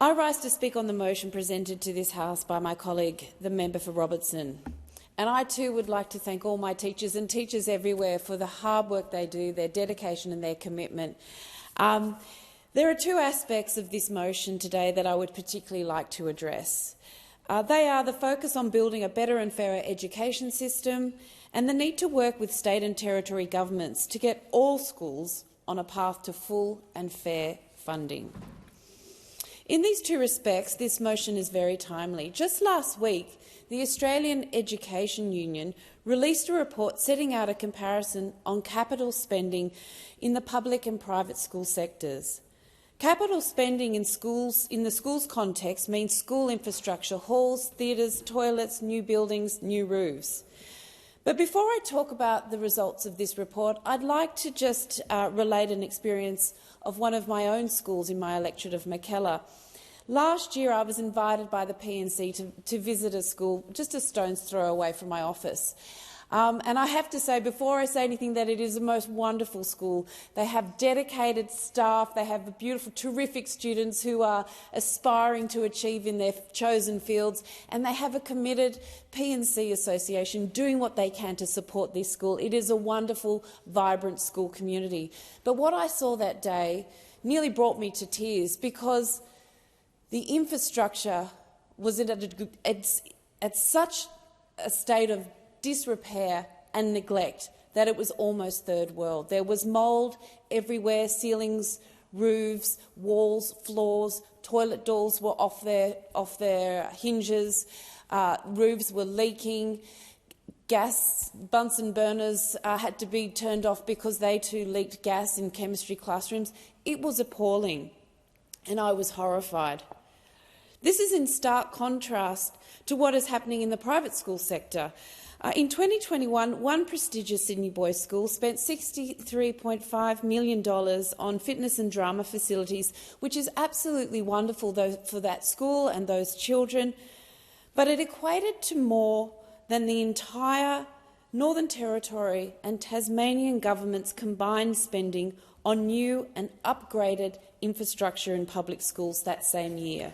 I rise to speak on the motion presented to this House by my colleague, the member for Robertson. And I too would like to thank all my teachers and teachers everywhere for the hard work they do, their dedication and their commitment. There are two aspects of this motion today that I would particularly like to address. They are the focus on building a better and fairer education system and the need to work with state and territory governments to get all schools on a path to full and fair funding. In these two respects, this motion is very timely. Just last week, the Australian Education Union released a report setting out a comparison on capital spending in the public and private school sectors. Capital spending in the schools context means school infrastructure, halls, theatres, toilets, new buildings, new roofs. But before I talk about the results of this report, I'd like to just relate an experience of one of my own schools in my electorate of Mackellar. Last year, I was invited by the PNC to visit a school just a stone's throw away from my office. And I have to say, before I say anything, that it is the most wonderful school. They have dedicated staff, they have beautiful, terrific students who are aspiring to achieve in their chosen fields, and they have a committed PNC association doing what they can to support this school. It is a wonderful, vibrant school community. But what I saw that day nearly brought me to tears, because the infrastructure was at such a state of disrepair and neglect that it was almost third world. There was mould everywhere, ceilings, roofs, walls, floors, toilet doors were off their hinges, roofs were leaking, gas Bunsen burners had to be turned off because they too leaked gas in chemistry classrooms. It was appalling, and I was horrified. This is in stark contrast to what is happening in the private school sector. In 2021, one prestigious Sydney boys' school spent $63.5 million on fitness and drama facilities, which is absolutely wonderful for that school and those children, but it equated to more than the entire Northern Territory and Tasmanian governments' combined spending on new and upgraded infrastructure in public schools that same year.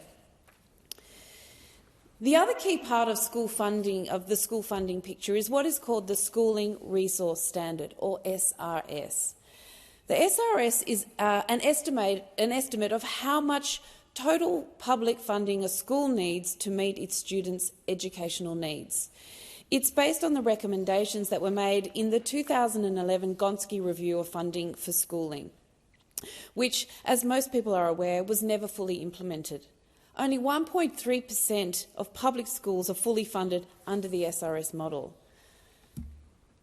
The other key part of the school funding picture is what is called the Schooling Resource Standard, or SRS. The SRS is an estimate of how much total public funding a school needs to meet its students' educational needs. It's based on the recommendations that were made in the 2011 Gonski Review of Funding for Schooling, which, as most people are aware, was never fully implemented. Only 1.3% of public schools are fully funded under the SRS model.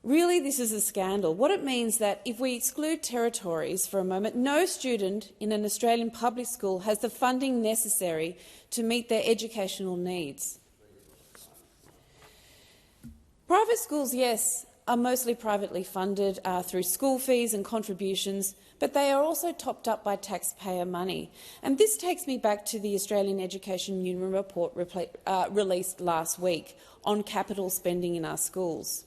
Really, this is a scandal. What it means that if we exclude territories for a moment, no student in an Australian public school has the funding necessary to meet their educational needs. Private schools, yes, are mostly privately funded through school fees and contributions, but they are also topped up by taxpayer money. And this takes me back to the Australian Education Union report released last week on capital spending in our schools.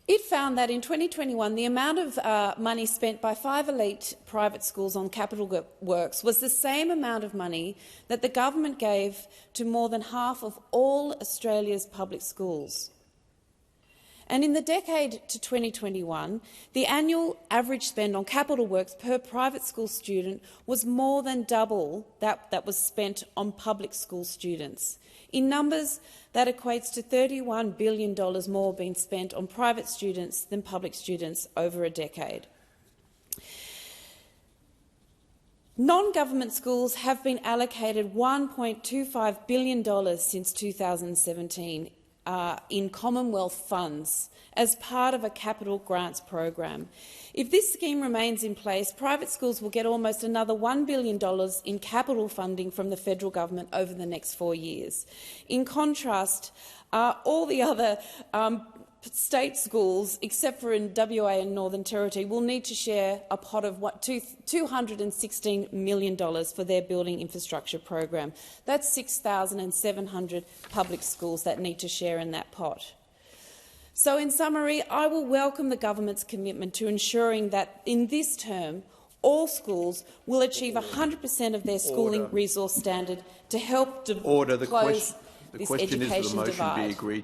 It found that in 2021, the amount of money spent by 5 elite private schools on capital works was the same amount of money that the government gave to more than half of all Australia's public schools. And in the decade to 2021, the annual average spend on capital works per private school student was more than double that was spent on public school students. In numbers, that equates to $31 billion more being spent on private students than public students over a decade. Non-government schools have been allocated $1.25 billion since 2017 in Commonwealth funds as part of a capital grants program. If this scheme remains in place, private schools will get almost another $1 billion in capital funding from the federal government over the next 4 years. In contrast, all the other state schools, except for in WA and Northern Territory, will need to share a pot of $216 million for their building infrastructure program. That's 6,700 public schools that need to share in that pot. So, in summary, I will welcome the government's commitment to ensuring that in this term all schools will achieve 100% of their schooling resource standard to help close this education divide. Be agreed to.